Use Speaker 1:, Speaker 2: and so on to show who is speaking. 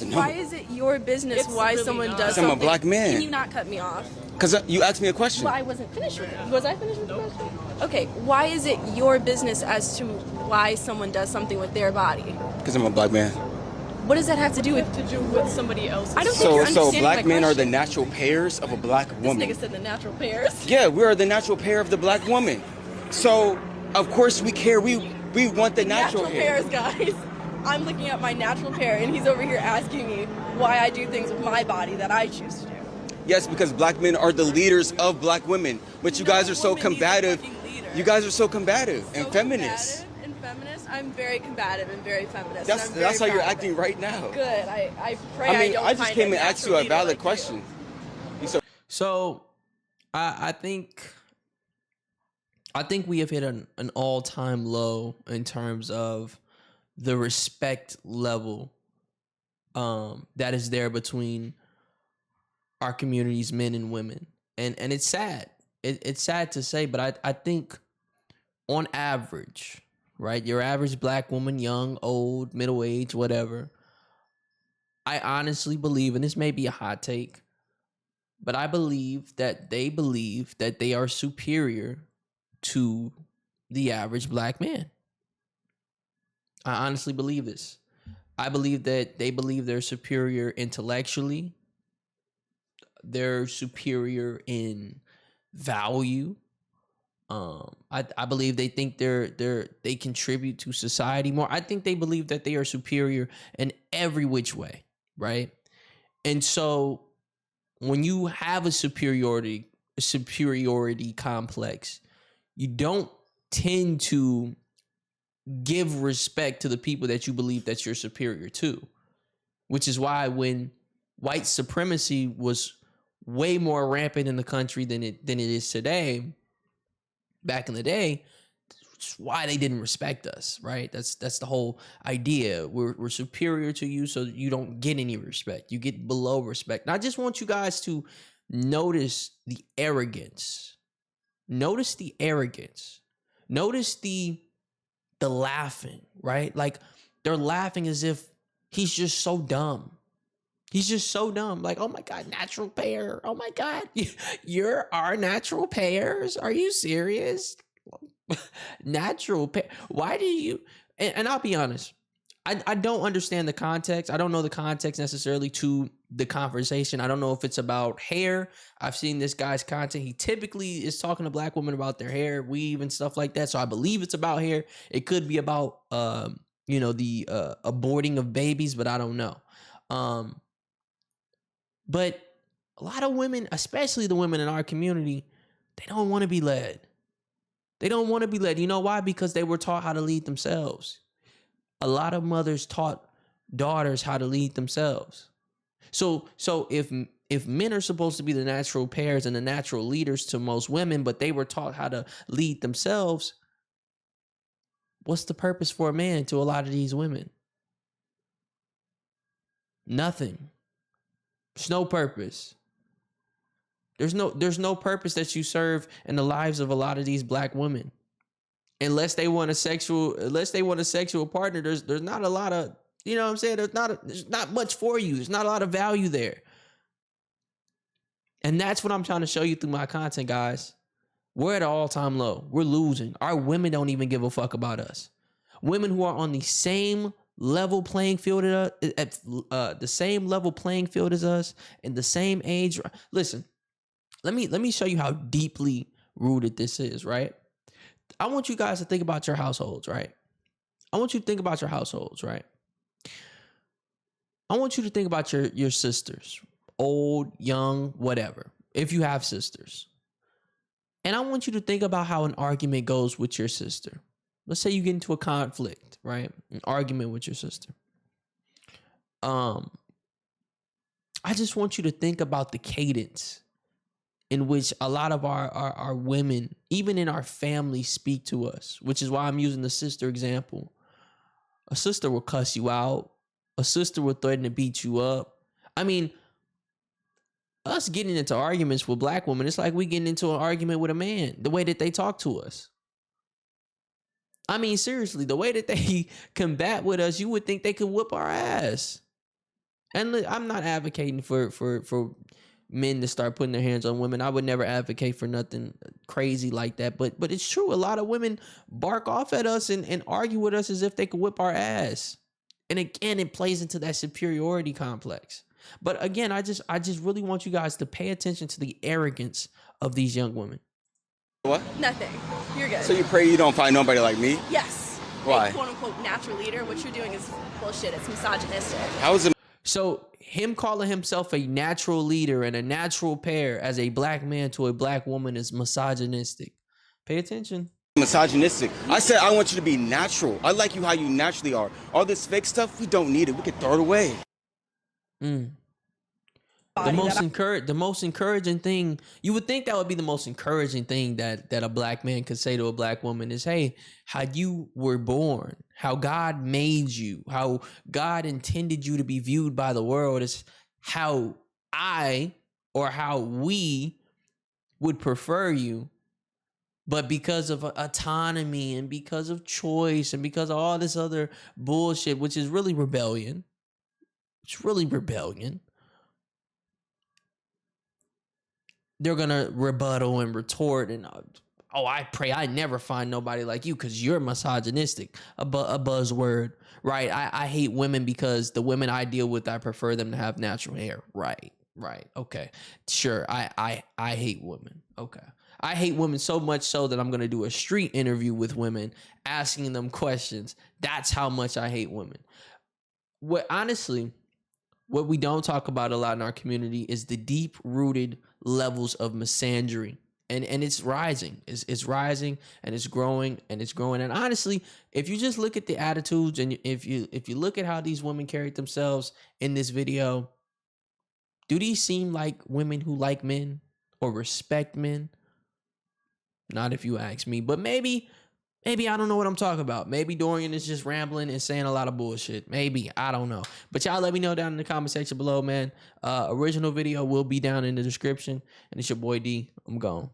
Speaker 1: wants to know.
Speaker 2: Why is it your business
Speaker 3: It's
Speaker 2: why
Speaker 3: really
Speaker 2: someone
Speaker 3: not.
Speaker 2: does
Speaker 1: 'Cause I'm a
Speaker 2: something?
Speaker 1: black man.
Speaker 2: Can you not cut me off?
Speaker 1: Because you asked me a question.
Speaker 2: Well, I wasn't finished with it. Was I finished with the question? Okay, why is it your business as to why someone does something with their body?
Speaker 1: Because I'm a black man.
Speaker 2: What does that have to do with...
Speaker 3: somebody else's?
Speaker 2: I don't think you're
Speaker 1: So
Speaker 2: understanding
Speaker 1: black
Speaker 2: my
Speaker 1: men are the
Speaker 2: question.
Speaker 1: natural pairs of a black
Speaker 2: This
Speaker 1: woman.
Speaker 2: nigga said the natural pairs.
Speaker 1: Yeah, we are the natural pair of the black woman. So, of course we care. We want the natural hair.
Speaker 2: pairs, guys. I'm looking at my natural pair, and he's over here asking me why I do things with my body that I choose to do.
Speaker 1: Yes, because black men are the leaders of black women. But you
Speaker 2: No
Speaker 1: guys are so
Speaker 2: woman needs a
Speaker 1: combative.
Speaker 2: fucking leader.
Speaker 1: You guys are so combative and
Speaker 2: So
Speaker 1: feminist.
Speaker 2: combative and feminist. I'm very combative and very feminist.
Speaker 1: That's
Speaker 2: and I'm very
Speaker 1: that's how you're
Speaker 2: proud of
Speaker 1: acting
Speaker 2: it.
Speaker 1: right now.
Speaker 2: Good. I pray
Speaker 1: I mean,
Speaker 2: don't
Speaker 1: I just
Speaker 2: find
Speaker 1: came
Speaker 2: a
Speaker 1: and asked you
Speaker 2: natural
Speaker 1: a
Speaker 2: leader
Speaker 1: valid
Speaker 2: like you.
Speaker 1: question.
Speaker 4: So I think we have hit an all-time low in terms of the respect level that is there between our community's men and women. And it's sad. It's sad to say, but I think on average, right? Your average black woman, young, old, middle-aged, whatever. I honestly believe, and this may be a hot take, but I believe that they are superior to the average black man. I honestly believe this. I believe that they believe they're superior intellectually. They're superior in value. I believe they think they contribute to society more. I think they believe that they are superior in every which way, right? And so when you have a superiority complex, you don't tend to give respect to the people that you believe that you're superior to, which is why when white supremacy was way more rampant in the country than it is today, back in the day, it's why they didn't respect us, right? That's the whole idea. We're superior to you, so you don't get any respect. You get below respect. And I just want you guys to notice the arrogance. Notice the arrogance. Notice the laughing, right? Like they're laughing as if he's just so dumb. He's just so dumb. Like, oh my God, natural pair. Oh my God, you're our natural pairs. Are you serious? Natural pair. Why do you? And I'll be honest. I don't understand the context. I don't know the context necessarily to the conversation. I don't know if it's about hair. I've seen this guy's content. He typically is talking to black women about their hair, weave, and stuff like that. So I believe it's about hair. It could be about, the aborting of babies, but I don't know. But a lot of women, especially the women in our community, they don't want to be led. They don't want to be led. You know why? Because they were taught how to lead themselves. A lot of mothers taught daughters how to lead themselves. So if men are supposed to be the natural pairs and the natural leaders to most women, but they were taught how to lead themselves, what's the purpose for a man to a lot of these women? Nothing. There's no purpose. There's no purpose that you serve in the lives of a lot of these black women. Unless they want a sexual partner, there's not a lot of, you know what I'm saying? There's not much for you. There's not a lot of value there. And that's what I'm trying to show you through my content, guys. We're at an all-time low. We're losing. Our women don't even give a fuck about us. Women who are on the same level playing field at the same level playing field as us and the same age. Listen, let me show you how deeply rooted this is, right? I want you guys to think about your households, right? I want you to think about your households, right? I want you to think about your sisters, old, young, whatever, if you have sisters. And I want you to think about how an argument goes with your sister. Let's say you get into a conflict, right? An argument with your sister. I just want you to think about the cadence in which a lot of our women, even in our family, speak to us, which is why I'm using the sister example. A sister will cuss you out. A sister will threaten to beat you up. I mean, us getting into arguments with black women, it's like we getting into an argument with a man, the way that they talk to us. I mean, seriously, the way that they combat with us, you would think they could whip our ass. And look, I'm not advocating for men to start putting their hands on women. I would never advocate for nothing crazy like that. But it's true. A lot of women bark off at us and argue with us as if they could whip our ass. And again, it plays into that superiority complex. But again, I just really want you guys to pay attention to the arrogance of these young women.
Speaker 1: What?
Speaker 2: Nothing. You're good.
Speaker 1: So you pray you don't find nobody like me?
Speaker 2: Yes.
Speaker 1: Why?
Speaker 2: A quote unquote natural leader. What you're doing is bullshit. It's misogynistic.
Speaker 1: How is it
Speaker 4: So him calling himself a natural leader and a natural pair as a black man to a black woman is misogynistic. Pay attention.
Speaker 1: misogynistic? I said I want you to be natural. I like you how you naturally are. All this fake stuff, we don't need it. We can throw it away.
Speaker 4: The most encouraging thing, you would think that would be the most encouraging thing that a black man could say to a black woman is, hey, how you were born, how God made you, how God intended you to be viewed by the world is how I or how we would prefer you. But because of autonomy and because of choice and because of all this other bullshit, which is really rebellion, it's really rebellion. They're going to rebuttal and retort and, I pray I never find nobody like you because you're misogynistic, a buzzword, right? I hate women because the women I deal with, I prefer them to have natural hair. Right. Okay. Sure. I hate women. Okay. I hate women so much so that I'm going to do a street interview with women asking them questions. That's how much I hate women. Honestly, what we don't talk about a lot in our community is the deep-rooted levels of misandry. And it's rising. It's rising and it's growing and it's growing. And honestly, if you just look at the attitudes and if you look at how these women carried themselves in this video, do these seem like women who like men or respect men? Not if you ask me, but maybe I don't know what I'm talking about. Maybe Dorian is just rambling and saying a lot of bullshit. Maybe, I don't know. But y'all let me know down in the comment section below, man. Original video will be down in the description. And it's your boy D. I'm gone.